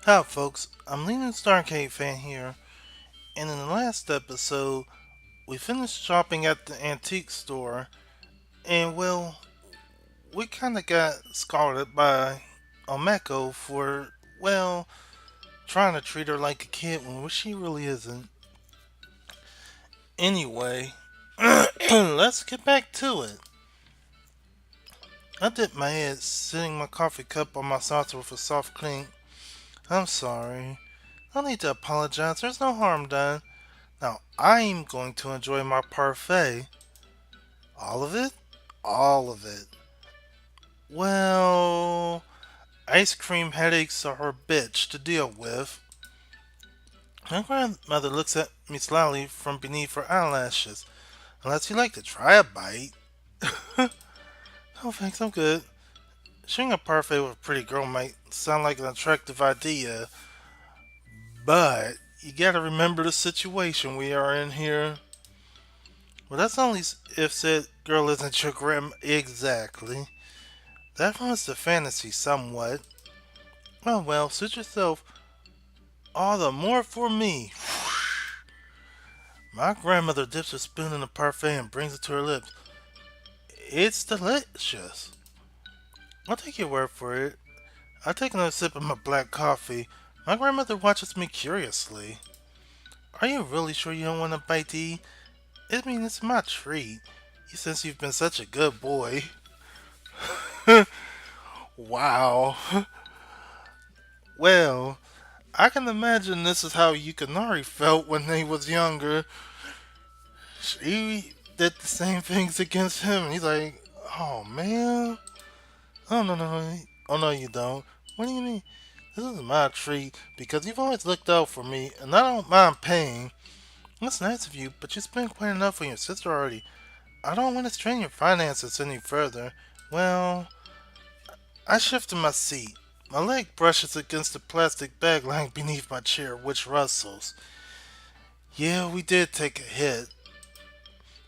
Hi, folks. I'm the newstarcadefan here, and in the last episode, we finished shopping at the antique store, and we kind of got scolded by Umeko for, trying to treat her like a kid when she really isn't. Anyway, let's get back to it. I dipped my head, sitting my coffee cup on my saucer with a soft clink. I'm sorry. No need to apologize. There's no harm done. Now I'm going to enjoy my parfait. All of it? All of it. Well, ice cream headaches are her bitch to deal with. My grandmother looks at me slyly from beneath her eyelashes. Unless you'd like to try a bite. No thanks, I'm good. Sharing a parfait with a pretty girl might sound like an attractive idea, but you gotta remember the situation we are in here. Well, that's only if said girl isn't your grandma. Exactly. That ruins the fantasy somewhat. Well, suit yourself. All the more for me. My grandmother dips a spoon in the parfait and brings it to her lips. It's delicious. I'll take your word for it. I take another sip of my black coffee. My grandmother watches me curiously. Are you really sure you don't want a bite to eat? It's my treat. Since you've been such a good boy. Wow. Well, I can imagine this is how Yukinari felt when he was younger. She did the same things against him, and he's like, "Oh man, oh no, oh no, you don't. What do you mean? This is my treat because you've always looked out for me, and I don't mind paying. That's nice of you, but you spent quite enough on your sister already. I don't want to strain your finances any further. Well, I shifted my seat. My leg brushes against the plastic bag lying beneath my chair, which rustles. Yeah, we did take a hit.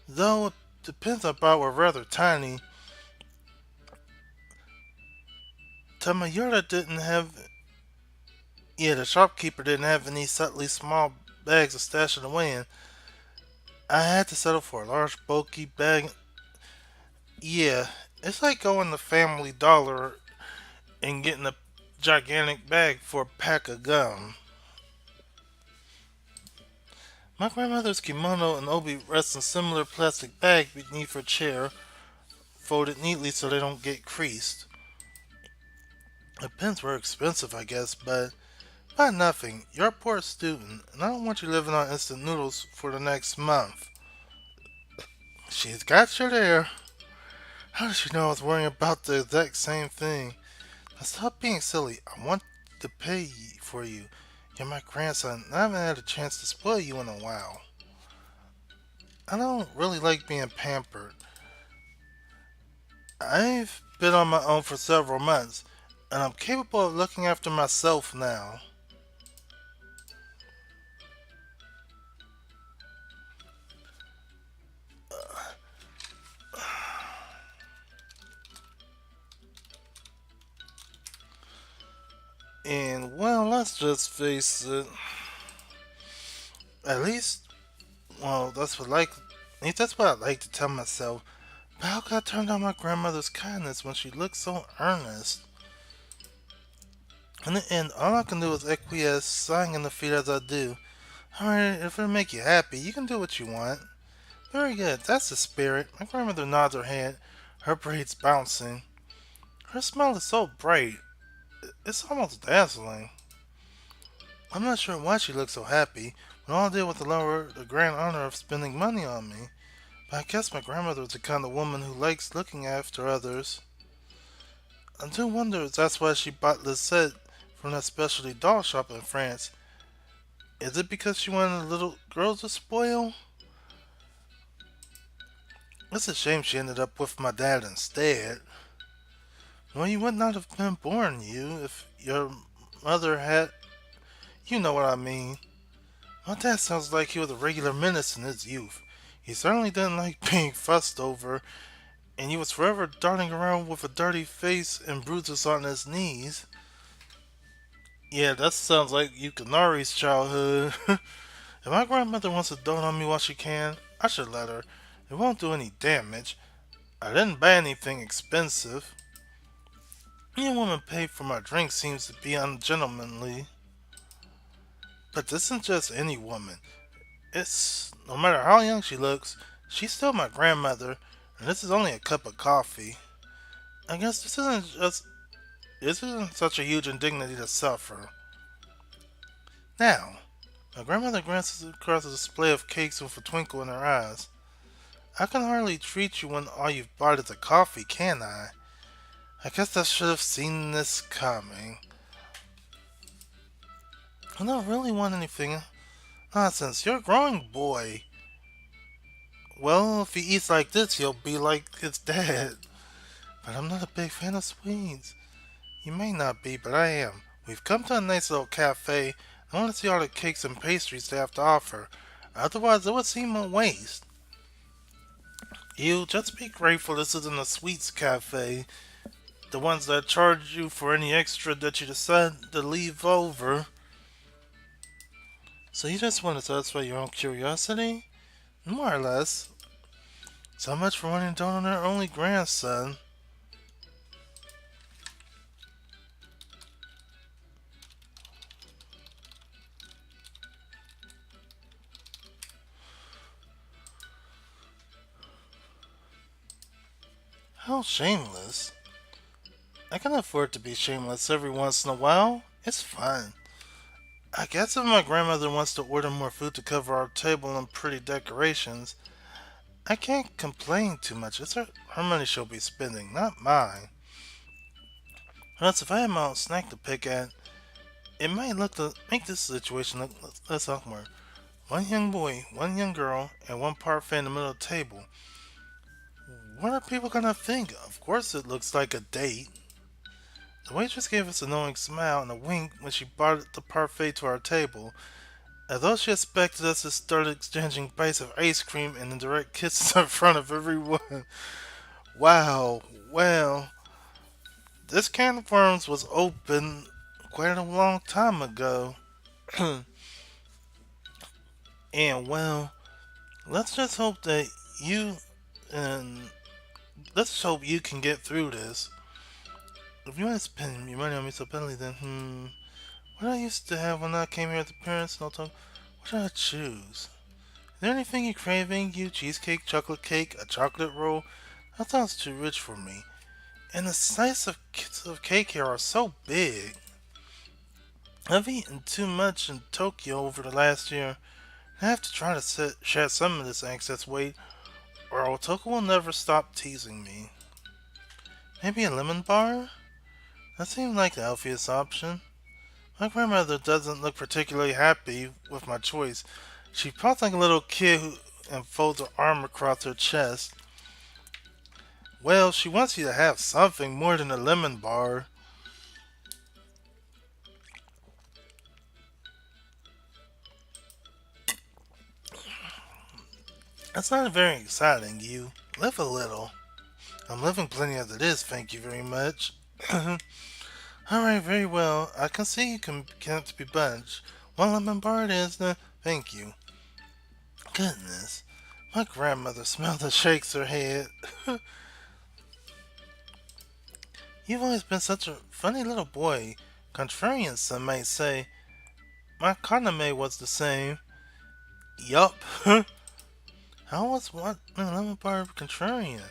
Though the pins I bought were rather tiny. Tamayura didn't have. Yeah, the shopkeeper didn't have any subtly small bags to stash it away in. I had to settle for a large, bulky bag. Yeah, it's like going to Family Dollar and getting a gigantic bag for a pack of gum. My grandmother's kimono and obi rest in a similar plastic bag beneath her chair, folded neatly so they don't get creased. The pens were expensive, I guess, but buy nothing. You're a poor student, and I don't want you living on instant noodles for the next month. She's got you there. How did she know I was worrying about the exact same thing? Now stop being silly. I want to pay for you. You're my grandson, and I haven't had a chance to spoil you in a while. I don't really like being pampered. I've been on my own for several months, and I'm capable of looking after myself now. And let's just face it. At least, that's what like. At least that's what I like to tell myself. But how could I turn down my grandmother's kindness when she looked so earnest? In the end, all I can do is acquiesce, sighing in defeat as I do. Alright, if it'll make you happy, you can do what you want. Very good, that's the spirit. My grandmother nods her head, her braids bouncing. Her smile is so bright, it's almost dazzling. I'm not sure why she looks so happy, when all I did was allow her the grand honor of spending money on me. But I guess my grandmother was the kind of woman who likes looking after others. I do wonder if that's why she bought Lisette from that specialty doll shop in France. Is it because she wanted the little girls to spoil? It's a shame she ended up with my dad instead. Well, you would not have been born, if your mother had. You know what I mean. My dad sounds like he was a regular menace in his youth. He certainly didn't like being fussed over, and he was forever darting around with a dirty face and bruises on his knees. Yeah, that sounds like Yukinari's childhood. If my grandmother wants to dote on me while she can, I should let her. It won't do any damage. I didn't buy anything expensive. Any woman paid for my drink seems to be ungentlemanly. But this isn't just any woman. It's no matter how young she looks, she's still my grandmother, and this is only a cup of coffee. I guess this isn't such a huge indignity to suffer. Now, my grandmother glances across the display of cakes with a twinkle in her eyes. I can hardly treat you when all you've bought is a coffee, can I? I guess I should have seen this coming. I don't really want anything. Nonsense, you're a growing boy. Well, if he eats like this, he'll be like his dad. But I'm not a big fan of sweets. You may not be, but I am. We've come to a nice little cafe. I want to see all the cakes and pastries they have to offer. Otherwise, it would seem a waste. You just be grateful this isn't a sweets cafe. The ones that charge you for any extra that you decide to leave over. So you just want to satisfy your own curiosity? More or less. So much for wanting to dote on her only grandson. How shameless. I can afford to be shameless every once in a while. It's fun. I guess if my grandmother wants to order more food to cover our table and pretty decorations, I can't complain too much. It's her money she'll be spending, not mine. Plus, if I had my own snack to pick at, it might make this situation look less awkward. One young boy, one young girl, and one parfait in the middle of the table. What are people gonna think? Of course it looks like a date. The waitress gave us a knowing smile and a wink when she brought the parfait to our table, as though she expected us to start exchanging bites of ice cream and indirect kisses in front of everyone. Wow, well, this can of worms was open quite a long time ago. And well, let's just hope that you and let's hope you can get through this. If you want to spend your money on me so badly, then what I used to have when I came here with the parents and all talk, what should I choose? Is there anything you're craving? You cheesecake, chocolate cake, a chocolate roll? That sounds too rich for me. And the slices of cake here are so big. I've eaten too much in Tokyo over the last year. I have to try to shed some of this excess weight, or Otoko will never stop teasing me. Maybe a lemon bar? That seems like the healthiest option. My grandmother doesn't look particularly happy with my choice. She pouts like a little kid and folds her arm across her chest. Well, she wants you to have something more than a lemon bar. That's not very exciting, you. Live a little. I'm living plenty as it is, thank you very much. Alright, very well. I can see you can't be budged. One lemon bar it is, then. Thank you. Goodness. My grandmother smells and shakes her head. You've always been such a funny little boy. Contrarian, some might say. My Kaname was the same. Yup. How was what lemon bar contrarian?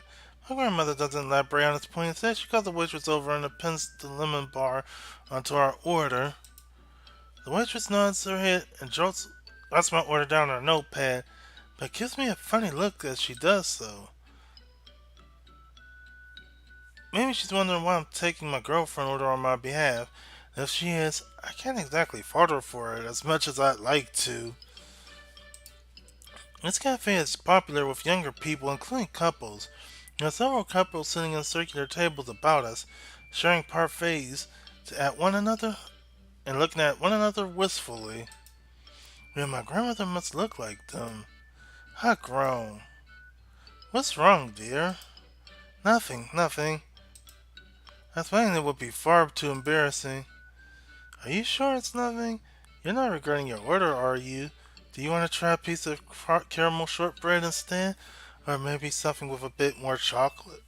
My grandmother doesn't elaborate on this point. Instead, she calls the waitress over and appends the lemon bar onto our order. The waitress nods her head and jots my order down on her notepad, but gives me a funny look as she does so. Maybe she's wondering why I'm taking my girlfriend order on my behalf. And if she is, I can't exactly fault her for it as much as I'd like to. This cafe is popular with younger people, including couples. There are several couples sitting in circular tables about us, sharing parfaits at one another and looking at one another wistfully. Yeah, my grandmother must look like them. How grown. What's wrong, dear? Nothing, nothing. I was thinking it would be far too embarrassing. Are you sure it's nothing? You're not regretting your order, are you? Do you want to try a piece of caramel shortbread instead? Or maybe something with a bit more chocolate?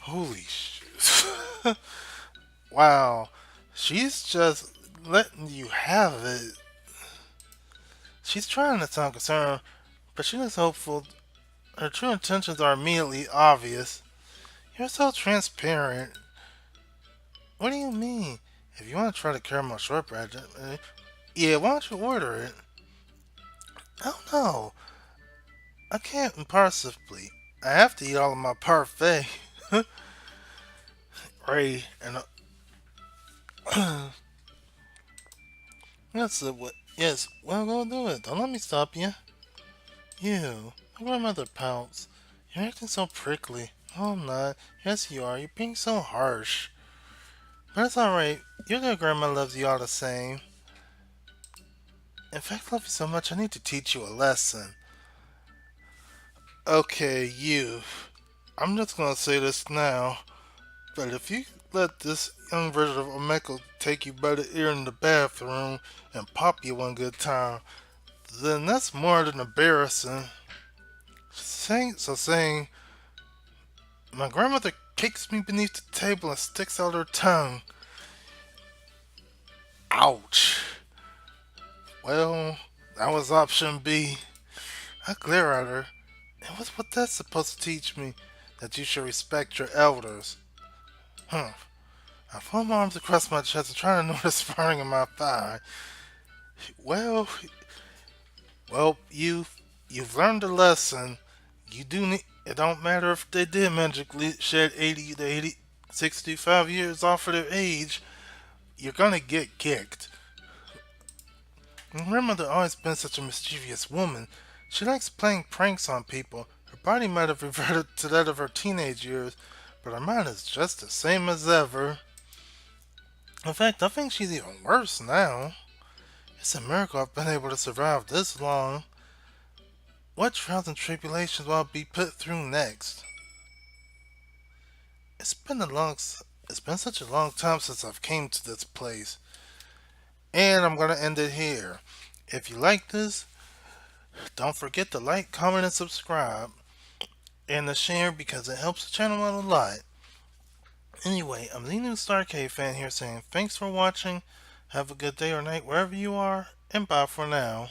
Holy shit. Wow. She's just letting you have it. She's trying to sound concerned, but she looks hopeful. Her true intentions are immediately obvious. You're so transparent. What do you mean? If you want to try the caramel shortbread, yeah, why don't you order it? Oh no, I can't impulsively. I have to eat all of my parfait. Right, and that's it. What? Yes, well, go do it. Don't let me stop you. You, my grandmother pouts. You're acting so prickly. Oh, I'm not. Yes, you are. You're being so harsh. But it's alright. Your dear grandma loves you all the same. In fact, I love you so much, I need to teach you a lesson. Okay, you. I'm just gonna say this now, but if you let this young version of Umeko take you by the ear in the bathroom and pop you one good time, then that's more than embarrassing. Saying, my grandmother kicks me beneath the table and sticks out her tongue. Ouch. Well, that was option B. I glare at her. And what's what that's supposed to teach me? That you should respect your elders. Huh. I fold my arms across my chest and try to notice sparring in my thigh. Well, you've learned a lesson. You do need. It don't matter if they did magically shed 80 to 80, 65 years off of their age. You're gonna get kicked. My grandmother always been such a mischievous woman. She likes playing pranks on people. Her body might have reverted to that of her teenage years, but her mind is just the same as ever. In fact, I think she's even worse now. It's a miracle I've been able to survive this long. What trials and tribulations will I be put through next? It's been a long, it's been such a long time since I've came to this place, and I'm gonna end it here. If you like this, don't forget to like, comment, and subscribe, and to share because it helps the channel out a lot. Anyway, I'm the new Starcade here saying thanks for watching. Have a good day or night wherever you are, and bye for now.